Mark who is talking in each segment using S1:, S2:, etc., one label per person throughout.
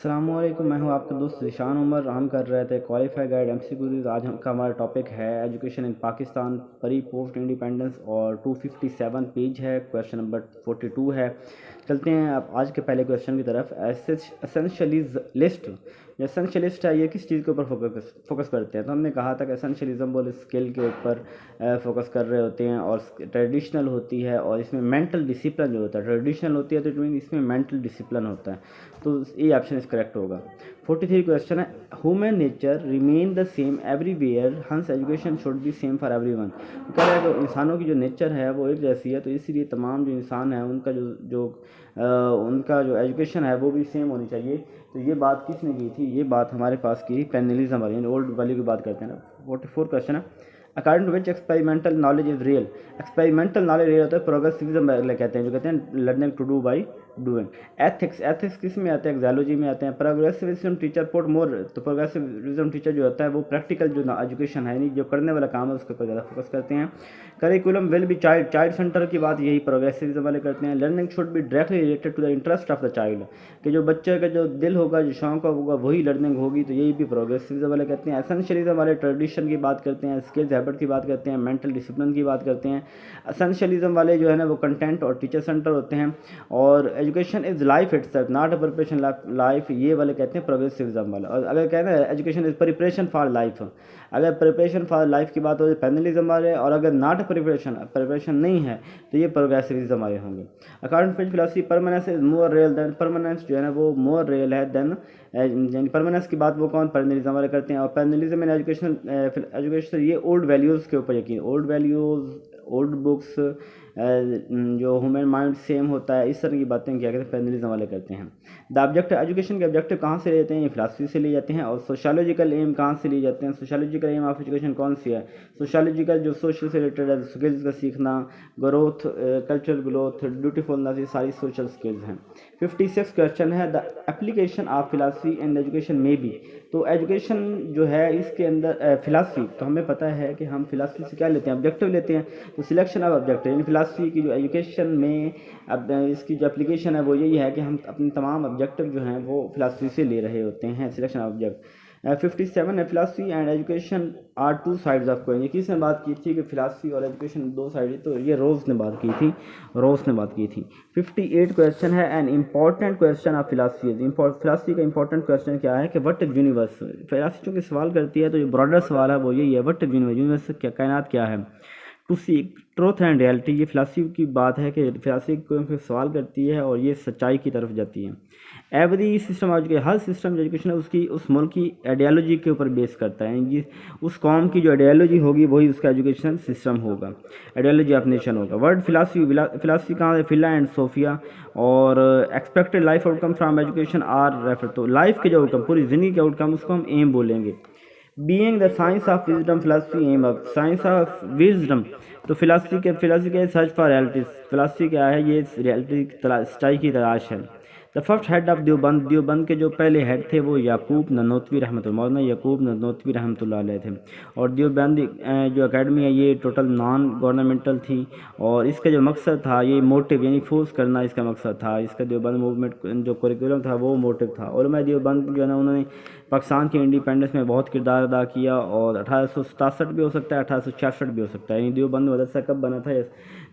S1: अस्सलामुअलैकुम, मैं हूं आपका दोस्त ज़ीशान उमर। हम कर रहे थे क्वालिफाई गाइड एमसीक्यूज़। आज का हमारा टॉपिक है education in Pakistan pre post independence और 257 पेज है। क्वेश्चन नंबर 42 है। चलते हैं अब आज के पहले क्वेश्चन की तरफ। एसेंशियलिस्ट, जो एसेंशियलिस्ट है ये किस चीज़ के ऊपर फोकस करते हैं? तो हमने कहा था कि एसेंशियलिज्म वो स्किल के ऊपर फोकस कर रहे होते हैं और ट्रेडिशनल होती है और इसमें मेंटल डिसिप्लिन जो होता है। ट्रेडिशनल होती है तो इट मीन इसमें मेंटल डिसिप्लिन होता है, तो ये ऑप्शन इस करेक्ट होगा। 43 क्वेश्चन है, human nature remain the same everywhere hence education should be same for everyone. कह रहा है कि इंसानों की जो नेचर है वो एक जैसी है, तो इसीलिए तमाम जो इंसान है उनका उनका जो एजुकेशन है वो भी सेम होनी चाहिए। तो ये बात किसने की थी? ये बात हमारे पास की पैनलिज्म वाली, ओल्ड वाली की बात करते हैं ना। 44 क्वेश्चन है, according to which experimental knowledge is real. Experimental knowledge real होता है, प्रोग्रेसिविज्म कहते हैं, जो कहते हैं learning to do by doing. Ethics किस में आते हैं? एक्सोलॉजी में आते हैं। प्रोग्रेसिविज्म टीचर पुट मोर, तो प्रोग्रेसिविज्म टीचर जो होता है वो प्रैक्टिकल जो एजुकेशन है, यानी जो करने वाला काम है उसके ऊपर ज़्यादा फोकस करते हैं। Curriculum will be child centre की बात यही प्रोग्रेसिविज्म वाले करते हैं। Learning should be directly related to the interest of the child, कि जो बच्चे का जो दिल होगा, जो शौक होगा, वही लर्निंग होगी, तो यही भी प्रोग्रेसिविज्म वाले कहते हैं। एसेंशियलिज्म वाले ट्रेडिशन की बात करते हैं, स्किल्स हैबिट की बात करते हैं, मेंटल डिसिप्लिन की बात करते हैं। एसेंशियलिज्म वाले जो है ना वो कंटेंट और टीचर सेंटर होते हैं। और education is life itself not a preparation life, ये वाले कहते हैं प्रोग्रेसिविज्म वाला। और अगर कहते हैं education is preparation for life, अगर प्रिपरेशन फॉर लाइफ की बात हो तो पैनलिज्म वाले, और अगर नॉट प्रिपरेशन नहीं है तो ये प्रोग्रेसिविज्म वाले होंगे। According to philosophy permanence is more real than, permanence जो है ना वो मोर रियल है देन, यानी परमानेंस की बात वो कौन? पैनलिज्म वाले करते हैं। और पैनलिज्म इन एजुकेशन ये ओल्ड वैल्यूज़ के ऊपर यकीन, ओल्ड वैल्यूज़, ओल्ड बुक्स, जो ह्यूमन माइंड सेम होता है, इस तरह की बातें क्या कहते हैं पैनलिज्म वाले करते हैं। द ऑब्जेक्टिव, एजुकेशन के ऑब्जेक्टिव कहाँ से लेते हैं? ये फिलासफी से ले जाते हैं। और सोशोलॉजिकल एम कहाँ से लिए जाते हैं? सोशोलॉजिकल एम ऑफ एजुकेशन कौन सी है? सोशोलॉजिकल जो सोशल से रिलेटेड है, स्किल्स का सीखना, ग्रोथ, कल्चरल ग्रोथ, ब्यूटीफुलनेस, ये सारी सोशल स्किल्स हैं। 56 क्वेश्चन है, the application of philosophy and education में बी। तो एजुकेशन जो है इसके अंदर फिलासफी, तो हमें पता है कि हम फिलासफी से क्या लेते हैं? ऑब्जेक्टिव लेते हैं। तो सिलेक्शन ऑफ ऑब्जेक्टिव, यानी फिलासफी की जो एजुकेशन में अब इसकी जो एप्लीकेशन है वो यही है कि हम अपने तमाम ऑब्जेक्टिव जो हैं वो फिलासफी से ले रहे होते हैं। Selection of object. 57 है, philosophy and education are two sides of coin. ये किसने बात की थी कि फिलासफी और एजुकेशन दो साइड है? तो ये रोज ने बात की थी, 58 क्वेश्चन है, an important question of philosophy. Philosophy का इंपॉर्टेंट क्वेश्चन क्या है कि व्हाट इज यूनिवर्स। फिलासफी चूँकि सवाल करती है तो जो ब्रॉडर सवाल है वो यही है, व्हाट इज यूनिवर्स, यूनिवर्स क्या, कायनात क्या है। To seek truth and reality, ये फिलासफी की बात है कि फिलासफी को सवाल करती है और ये सच्चाई की तरफ जाती है। Every system of education, her system जो एजुकेशन है उसकी उस मुल्क की आइडियालॉजी के ऊपर बेस करता है, यानी उस कौम की जो आइडियालॉजी होगी वही उसका एजुकेशन सिस्टम होगा, आइडियालॉजी ऑफ नेशन होगा। वर्ड फिलासफी कहाँ है? Phila and sophia. और expected life outcome from education are refer, तो लाइफ के जो आउटकम, पूरी ज़िंदगी के आउटकम, उसको हम एम बोलेंगे। Being the science of wisdom, philosophy aim of science of wisdom. तो फिलासफी के सर्च फॉर रियलिटीज, फिलासफी क्या है? ये रियलिटी सच्चाई की तलाश है। The first head of Deoband के जो पहले हेड थे वो याकूब ननोतवी रहमतुल्लाह, मौलाना याकूब ननोतवी रहमतुल्लाह अलैह थे। और देवबंद जो एकेडमी है ये टोटल नॉन गवर्नमेंटल थी और इसका जो मकसद था ये मोटिव, यानी फोर्स करना इसका मकसद था। इसका देवबंद मूवमेंट जो करिकुलम था वो मोटिव था। उलमा देवबंद जो है ना उन्होंने पाकिस्तान के इंडिपेंडेंस में बहुत किरदार अदा किया। और 1867 भी हो सकता है, 1866 भी हो सकता है। यानी देवबंद मदरसा कब बना था?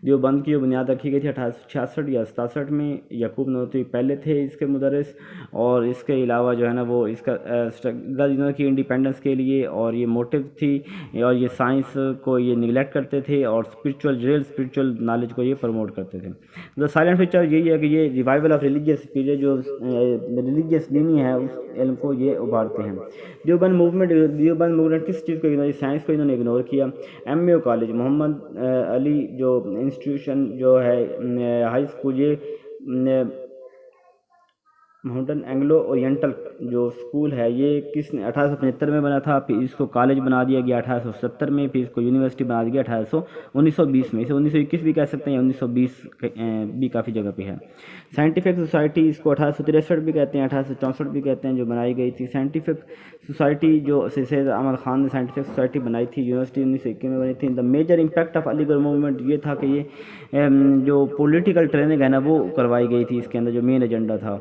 S1: देवबंद की जो बुनियाद रखी गई थी 1866 या 67 में। याकूब ननोतवी पहले थे इसके मुदर्रिस। और इसके अलावा जो है ना वो इसका स्ट्रगल की इंडिपेंडेंस के लिए, और ये मोटिव थी, और ये साइंस को ये निगलेक्ट करते थे और स्पिरिचुअल नॉलेज को ये प्रमोट करते थे। द साइलेंट फीचर यही है कि ये रिवाइवल ऑफ रिलीजियस पीरियड, जो रिलीजियस दीनी है उस इल्म को ये उभारते हैं। देवबंद मूवमेंट किस चीज़ को इग्नोर? साइंस को इन्होंने इग्नोर किया। एमए कॉलेज, मोहम्मद अली जो इंस्टीट्यूशन जो है हाई स्कूल, ये माउंटेन एंग्लो ओरिएंटल जो स्कूल है ये किसने 1875 में बना था। फिर इसको कॉलेज बना दिया गया 1870 में, फिर इसको यूनिवर्सिटी बना दिया गया 1920 में। इसे 1921 भी कह सकते हैं, 1920 भी काफ़ी जगह पे है। साइंटिफिक सोसाइटी इसको 1863 भी कहते हैं, 1864 भी कहते हैं, जो बनाई गई थी। साइंटिफिक सोसाइटी जो सैयद अहमद ख़ान ने साइंटिफिक सोसाइटी बनाई थी, यूनिवर्सिटी 1921 में बनी थी। The major impact of Aligarh movement ये था कि ये जो पॉलिटिकल ट्रेनिंग है ना वो करवाई गई थी, इसके अंदर जो मेन एजेंडा था।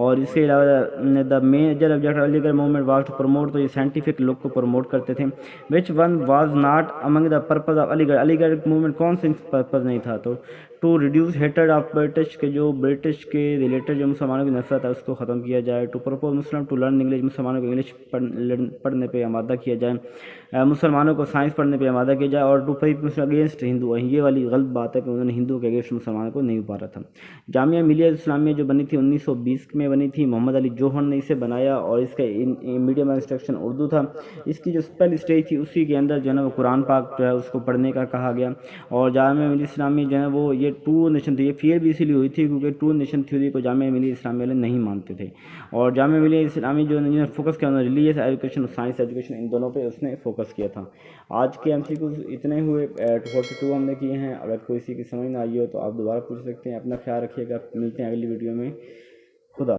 S1: और इसके अलावा the major object Aligarh movement was to promote, तो ये साइंटिफिक लोग को प्रमोट करते थे। Which one was not among the purpose of Aligarh, Aligarh movement कौन सा पर्पज नहीं था, तो टू रिड्यूस हेटेड ऑफ ब्रिटिश, के जो ब्रिटिश के रिलेटेड जो मुसलमानों की नफरत है उसको ख़त्म किया जाए। To propose Muslim to learn English, मुसलमानों को इंग्लिश पढ़ने पे आमादा किया जाए, मुसलमानों को साइंस पढ़ने पे आमादा किया जाए। और to fight Muslim against Hindu, ये वाली गलत बात है कि उन्होंने हिंदू के अगेंस्ट मुसलमानों को नहीं उभारा था। जामिया मिलिया इस्लामिया जो बनी थी 1920 में बनी थी, मोहम्मद अली जौहर ने इसे बनाया और इसका मीडियम इंस्ट्रक्शन उर्दू था। इसकी जो पहली स्टेज थी उसी के अंदर जो है ना वो कुरान पाक जो है उसको पढ़ने का कहा गया। और जामिया मिलिया इस्लामिया जो है वो ये ट्रू नेशन थी, ये फेल भी इसीलिए हुई थी क्योंकि ट्रू नेशन थ्योरी को जामिया मिलिया इस्लामिया वाले नहीं मानते थे। और जामिया मिलिया इस्लामिया जो जिन्होंने फोकस किया उन्होंने रिलीजियस एजुकेशन और साइंस एजुकेशन इन दोनों पे उसने फोकस किया था। आज के MCQ इतने हुए, 42 हमने किए हैं। अगर कोई सी की समझ ना आई हो तो आप दोबारा पूछ सकते हैं। अपना ख्याल रखिएगा, मिलते हैं अगली वीडियो में।